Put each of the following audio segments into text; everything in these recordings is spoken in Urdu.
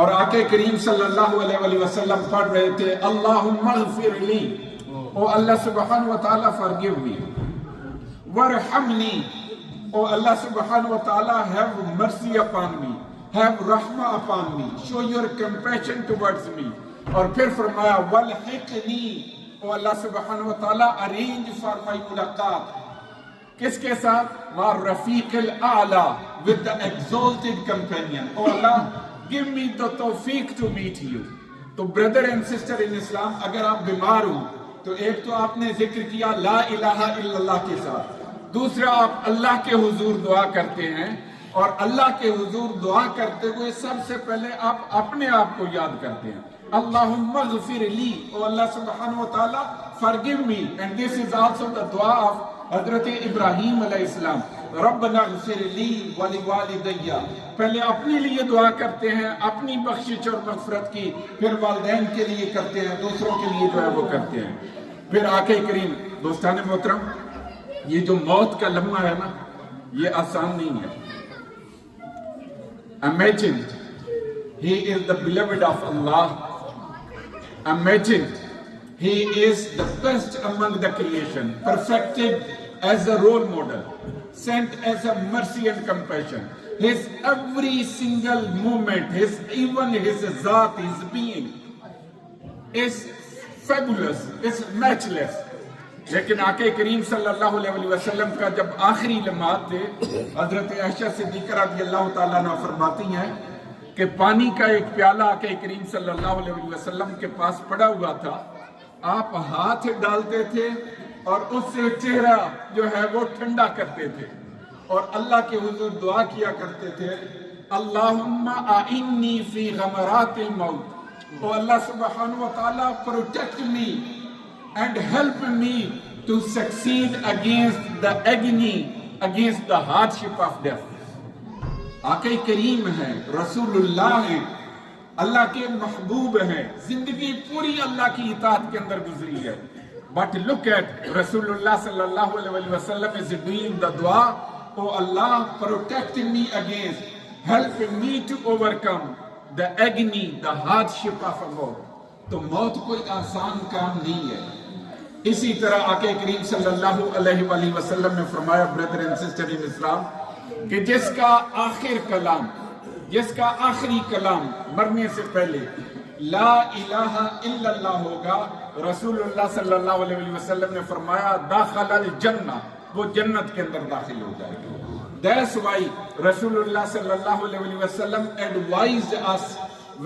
اور آقا کریم صلی اللہ علیہ وسلم پڑھ رہے تھے اللہم اغفر لی، او اللہ سبحانہ وتعالی forgive me، وارحمنی، او اللہ سبحانہ وتعالی have mercy upon me، have رحمہ upon me، show your compassion towards me۔ اور پھر فرمایا والحقنی، او اللہ سبحانہ وتعالی arrange for my ملاقات کس کے ساتھ؟ مع رفیق الاعلی، with the exalted companion۔ O Allah give me the توفیق to meet you۔ تو brother and sister in Islam، اگر آپ بیمار ہوں تو ایک تو آپ نے ذکر کیا لا الہ الا اللہ کے ساتھ، دوسرا آپ اللہ کے حضور دعا کرتے ہیں، اور اللہ کے حضور دعا کرتے ہوئے سب سے پہلے آپ اپنے آپ کو یاد کرتے ہیں اللہم اغفر لی، او اللہ سبحانہ وتعالی forgive me۔ and this is also the dua of حضرت ابراہیم علیہ السلام، ربنا اغفر لی ولوالدی، پہلے اپنے لیے دعا کرتے ہیں اپنی بخشش اور مغفرت کی، پھر والدین کے لیے کرتے ہیں، دوسروں کے لیے جو ہے وہ کرتے ہیں۔ پھر آقا کریم دوستان محترم، یہ جو موت کا لمحہ ہے نا، یہ آسان نہیں ہے۔ Imagine he is the beloved of Allah، imagine he is the best among the creation، perfected as a role model، sent as a mercy and compassion۔ His every single moment, even his zat, his being is fabulous، is matchless۔ لیکن آقا کریم صلی اللہ علیہ وسلم کا جب آخری لمحات تھے، حضرت عائشہ صدیقہ رضی اللہ تعالیٰ عنہ فرماتی ہیں کہ پانی کا ایک پیالہ آقا کریم صلی اللہ علیہ وسلم کے پاس پڑا ہوا تھا، آپ ہاتھ ڈالتے تھے اور اس سے چہرہ جو ہے وہ ٹھنڈا کرتے تھے، اور اللہ کے حضور دعا کیا کرتے تھے اللہم اعنی فی غمرات الموت، او اللہ سبحانہ وتعالی protect me and help me to succeed against the agony، against the hardship of death۔ آقا کریم ہیں، رسول اللہ ہیں، اللہ کے محبوب ہیں، زندگی پوری اللہ کی اطاعت کے اندر گزری ہے، but look at رسول اللہ صلی اللہ علیہ وسلم is doing the dua، oh Allah protect me against، help me to overcome the agony، the hardship of a موت۔ تو موت کوئی آسان کام نہیں ہے۔ اسی طرح آقا کریم صلی اللہ علیہ وآلہ وسلم نے فرمایا brother and sister in Islam کہ جس کا آخر کلام، جس کا آخری کلام مرنے سے پہلے لا الہ الا اللہ ہوگا، رسول اللہ صلی اللہ علیہ وسلم نے فرمایا داخل الجنہ، وہ جنت کے اندر داخل ہو جائے گا۔ That's why رسول اللہ صلی اللہ علیہ وسلم advised us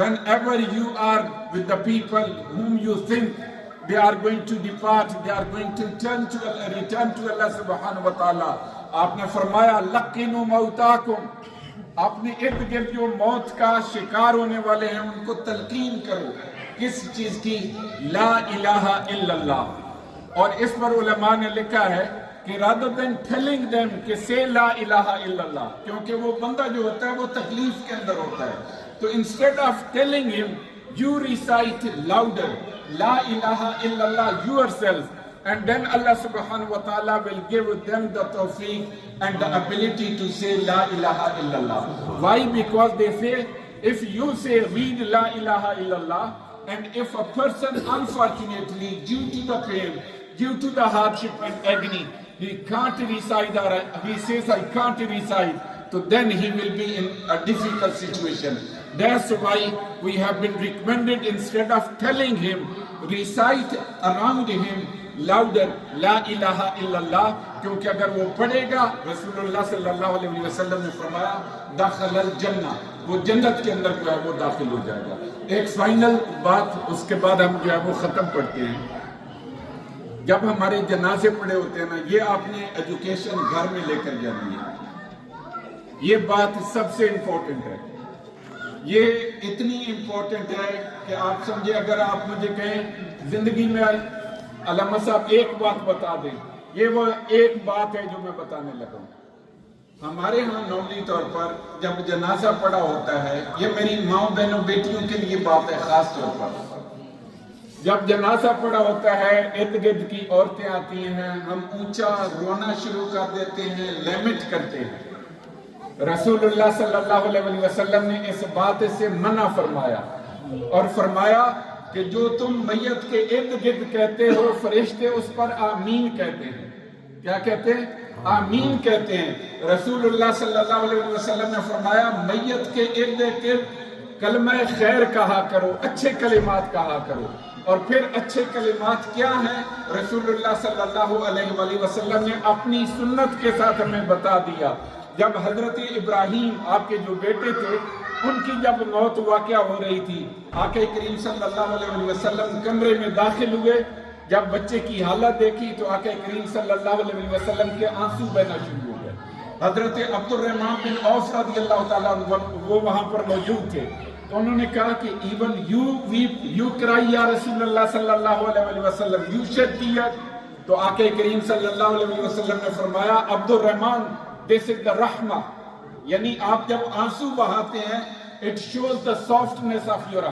whenever you are with the people whom you think they are going to depart، they are going to return to Allah subhanahu wa ta'ala، آپ نے فرمایا لقنوا موتاکم، اپنے ارد گرد جو موت کا شکار ہونے والے ہیں ان کو تلقین کرو، کس چیز کی؟ لا الہ الا اللہ۔ اور اس پر علماء نے لکھا ہے کہ rather than telling them کہ say لا الہ الا اللہ، کیونکہ وہ بندہ جو ہوتا ہے وہ تکلیف کے اندر ہوتا ہے، تو instead of telling him you recite louder لا الہ الا اللہ yourself، and then Allah subhanahu wa ta'ala will give them the tawfiq and the ability to say la ilaha illallah۔ Why? Because they say if you say read la ilaha illallah, and if a person unfortunately due to the pain, due to the hardship and agony, he can't recite, or he says I can't recite, so then he will be in a difficult situation۔ That's why we have been recommended instead of telling him recite around him louder لا الہ الا اللہ، کیونکہ اگر وہ پڑھے گا رسول اللہ صلی اللہ علیہ وسلم نے فرمایا داخل الجنہ، وہ جنت کے اندر جو ہے وہ داخل ہو جائے گا۔ ایک فائنل بات، اس کے بعد ہم جو ہے وہ ختم پڑھتے ہیں۔ جب ہمارے جنازے پڑے ہوتے ہیں نا، یہ آپ نے ایجوکیشن گھر میں لے کر جانی ہے، یہ بات سب سے امپورٹنٹ ہے، یہ اتنی امپورٹنٹ ہے کہ آپ سمجھے اگر آپ مجھے کہیں زندگی میں علامہ صاحب ایک بات بتا دیں، یہ وہ ایک بات ہے جو میں بتانے لگا ہوں۔ ہمارے ہاں نارملی طور پر جب جنازہ پڑا ہوتا ہے، یہ میری ماں بہنوں بیٹیوں کے لیے بات ہے خاص طور پر، جب جنازہ پڑا ہوتا ہے ارد گرد کی عورتیں آتی ہیں، ہم اونچا رونا شروع کر دیتے ہیں، لیمٹ کرتے ہیں، رسول اللہ صلی اللہ علیہ وسلم نے اس بات سے منع فرمایا اور فرمایا کہ جو تم میت کے ارد گرد کہتے ہو فرشتے اس پر آمین کہتے ہیں. کیا کہتے ہیں؟ آمین کہتے ہیں. رسول اللہ صلی اللہ علیہ وسلم نے فرمایا میت کے ارد گرد کلمہ خیر کہا کرو، اچھے کلمات کہا کرو. اور پھر اچھے کلمات کیا ہیں؟ رسول اللہ صلی اللہ علیہ وآلہ وسلم نے اپنی سنت کے ساتھ ہمیں بتا دیا. جب حضرت ابراہیم آپ کے جو بیٹے تھے ان کی جب موت واقعہ ہو رہی تھی، آقا کریم صلی اللہ علیہ وسلم کمرے میں داخل ہوئے. جب بچے کی حالت دیکھی تو آقا کریم صلی اللہ علیہ وسلم کے آنسو بہنا شروع ہو گئے. حضرت عبد الرحمن بن عوف رضی اللہ تعالیٰ عنہ وہ وہاں پر موجود تھے، تو انہوں نے کہا کہ ایون یو کرائی یا رسول اللہ صلی اللہ علیہ وسلم، یو شیڈ ٹیئر. تو آقا کریم صلی اللہ علیہ وسلم نے فرمایا عبد الرحمن دس از دا رحمہ، یعنی آپ جب آنسو بہاتے ہیں it shows the softness of your